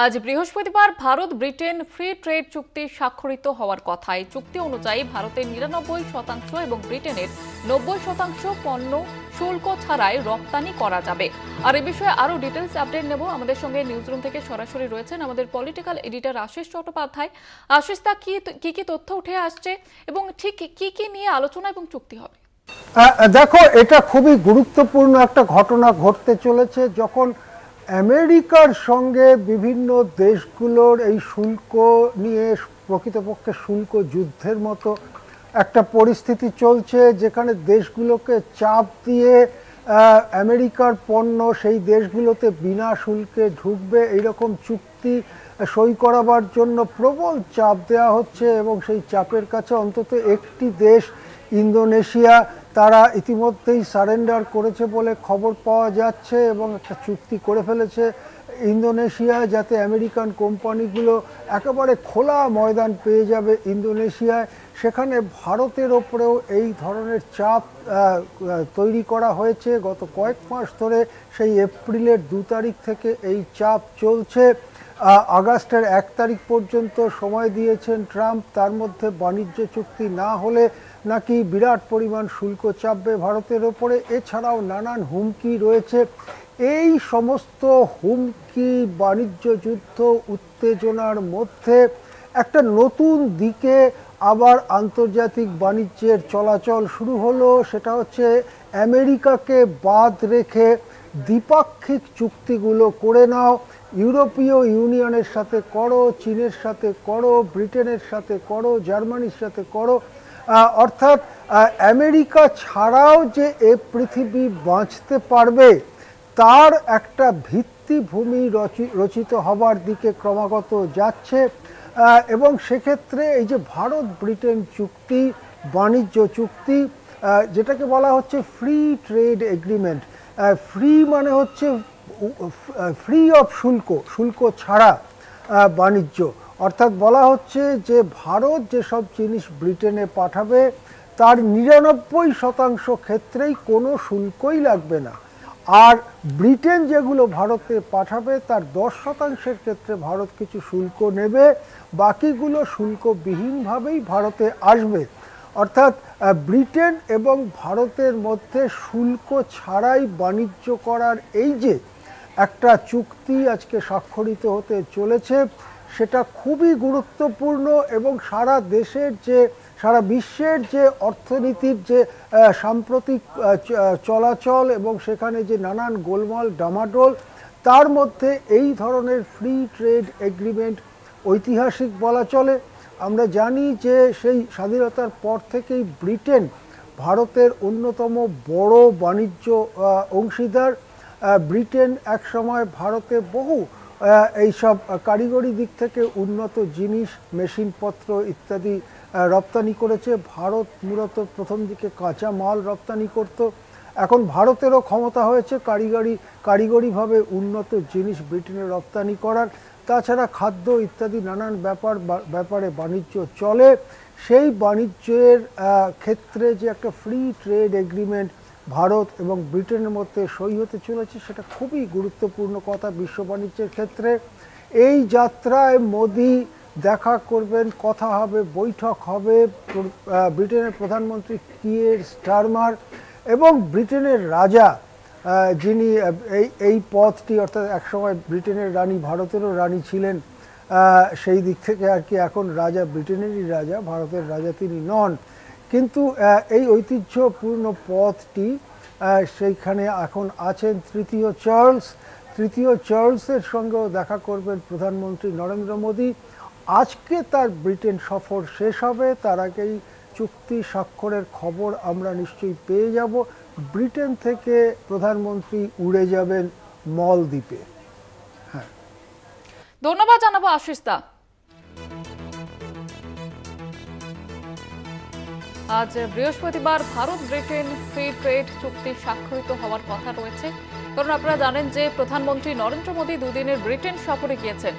আজ বৃহস্পতিবার Bharat Britain free trade চুক্তি স্বাক্ষরিত হওয়ার কথা। এই চুক্তি অনুযায়ী ভারতের ৯৯% এবং ব্রিটেনের ৯০% পণ্য শুল্ক ছাড়াই রপ্তানি করা যাবে। আর এই বিষয়ে আরো ডিটেইলস আপডেট নেব। আমাদের সঙ্গে নিউজরুম থেকে সরাসরি রয়েছেন আমাদের পলিটিক্যাল এডিটর আশিস চট্টোপাধ্যায়। আশিস, তা কি তথ্য উঠে আসছে এবং ঠিক কি নিয়ে আলোচনা এবং চুক্তি হবে? দেখো, এটা খুবই গুরুত্বপূর্ণ একটা ঘটনা ঘটতে চলেছে। যখন আমেরিকার সঙ্গে বিভিন্ন দেশগুলোর এই শুল্ক নিয়ে প্রকৃতপক্ষে শুল্ক যুদ্ধের মতো একটা পরিস্থিতি চলছে, যেখানে দেশগুলোকে চাপ দিয়ে আমেরিকার পণ্য সেই দেশগুলোতে বিনা শুল্কে ঢুকবে এইরকম চুক্তি সই করাবার জন্য প্রবল চাপ দেওয়া হচ্ছে। এবং সেই চাপের কাছে অন্তত একটি দেশ, ইন্দোনেশিয়া, তারা ইতিমধ্যেই সারেন্ডার করেছে বলে খবর পাওয়া যাচ্ছে এবং একটা চুক্তি করে ফেলেছে ইন্দোনেশিয়া, যাতে আমেরিকান কোম্পানিগুলো একেবারে খোলা ময়দান পেয়ে যাবে ইন্দোনেশিয়ায়। সেখানে ভারতের ওপরেও এই ধরনের চাপ তৈরি করা হয়েছে। গত কয়েক মাস ধরে, সেই এপ্রিলের ২ তারিখ থেকে এই চাপ চলছে। আগস্টের ১ তারিখ পর্যন্ত সময় দিয়েছেন ট্রাম্প। তার মধ্যে বাণিজ্য চুক্তি না হলে নাকি বিরাট পরিমাণ শুল্ক চাপবে ভারতের ওপরে। এছাড়াও নানান হুমকি রয়েছে। এই সমস্ত হুমকি, বাণিজ্য যুদ্ধ, উত্তেজনার মধ্যে একটা নতুন দিকে আবার আন্তর্জাতিক বাণিজ্যের চলাচল শুরু হলো। সেটা হচ্ছে আমেরিকাকে বাদ রেখে দ্বিপাক্ষিক চুক্তিগুলো করে নাও। ইউরোপীয় ইউনিয়নের সাথে করো, চীনের সাথে করো, ব্রিটেনের সাথে করো, জার্মানির সাথে করো। অর্থাৎ আমেরিকা ছাড়াও যে এ পৃথিবী বাঁচতে পারবে তার একটা ভিত্তিভূমি রচিত হবার দিকে ক্রমাগত যাচ্ছে। এবং সেক্ষেত্রে এই যে ভারত ব্রিটেন চুক্তি, বাণিজ্য চুক্তি, যেটাকে বলা হচ্ছে ফ্রি ট্রেড এগ্রিমেন্ট। ফ্রি মানে হচ্ছে ফ্রি অফ শুল্ক ছাড়া বাণিজ্য। অর্থাৎ বলা হচ্ছে যে ভারত যেসব জিনিস ব্রিটেনে পাঠাবে তার ৯৯% ক্ষেত্রেই কোনো শুল্কই লাগবে না। আর ব্রিটেন যেগুলো ভারতে পাঠাবে তার ১০% ক্ষেত্রে ভারত কিছু শুল্ক নেবে, বাকিগুলো শুল্কবিহীনভাবেই ভারতে আসবে। অর্থাৎ ব্রিটেন এবং ভারতের মধ্যে শুল্ক ছাড়াই বাণিজ্য করার এই যে একটা চুক্তি আজকে স্বাক্ষরিত হতে চলেছে, সেটা খুবই গুরুত্বপূর্ণ। এবং সারা বিশ্বের যে অর্থনীতির যে সাম্প্রতিক চলাচল এবং সেখানে যে নানান গোলমাল ডামাডোল, তার মধ্যে এই ধরনের ফ্রি ট্রেড এগ্রিমেন্ট ঐতিহাসিক বলা চলে। আমরা জানি যে সেই স্বাধীনতার পর থেকেই ব্রিটেন ভারতের অন্যতম বড় বাণিজ্য অংশীদার। ব্রিটেন একসময় ভারতে বহু এইসব কারিগরি দিক থেকে উন্নত জিনিস, মেশিনপত্র ইত্যাদি রপ্তানি করেছে। ভারত মূলত প্রথম দিকে কাঁচা মাল রপ্তানি করত। এখন ভারতেরও ক্ষমতা হয়েছে কারিগরিভাবে উন্নত জিনিস ব্রিটেনে রপ্তানি করার। তাছাড়া খাদ্য ইত্যাদি নানান ব্যাপারে বাণিজ্য চলে। সেই বাণিজ্যের ক্ষেত্রে যে একটা ফ্রি ট্রেড এগ্রিমেন্ট ভারত এবং ব্রিটেনের মধ্যে সই হতে চলেছে, সেটা খুবই গুরুত্বপূর্ণ কথা বিশ্ব বাণিজ্যের ক্ষেত্রে। এই যাত্রায় মোদি দেখা করবেন, কথা হবে, বৈঠক হবে ব্রিটেনের প্রধানমন্ত্রী কিয়ের স্টারমার এবং ব্রিটেনের রাজা, যিনি এই পদটি, অর্থাৎ একসময় ব্রিটেনের রানী ভারতেরও রানী ছিলেন, সেই দিক থেকে আর কি এখন রাজা ব্রিটেনেরই রাজা, ভারতের রাজা তিনি নন। কিন্তু এই ঐতিহ্যপূর্ণ পদটি সেইখানে এখন আছেন তৃতীয় চার্লসের সঙ্গেও দেখা করবেন প্রধানমন্ত্রী নরেন্দ্র মোদী। আজকে তার ব্রিটেন সফর শেষ হবে, তার আগেই চুক্তি স্বাক্ষরের খবর আমরা নিশ্চয়ই পেয়ে যাব। ব্রিটেন থেকে প্রধানমন্ত্রী উড়ে যাবেন মলদ্বীপে। হ্যাঁ, ধন্যবাদ জানাবো আশিস দা। আজ বৃহস্পতিবার ভারত ব্রিটেন ফ্রি ট্রেড চুক্তি স্বাক্ষরিত হওয়ার কথা রয়েছে। কারণ আপনারা জানেন যে প্রধানমন্ত্রী নরেন্দ্র মোদী ২ দিনের ব্রিটেন সফরে গিয়েছেন।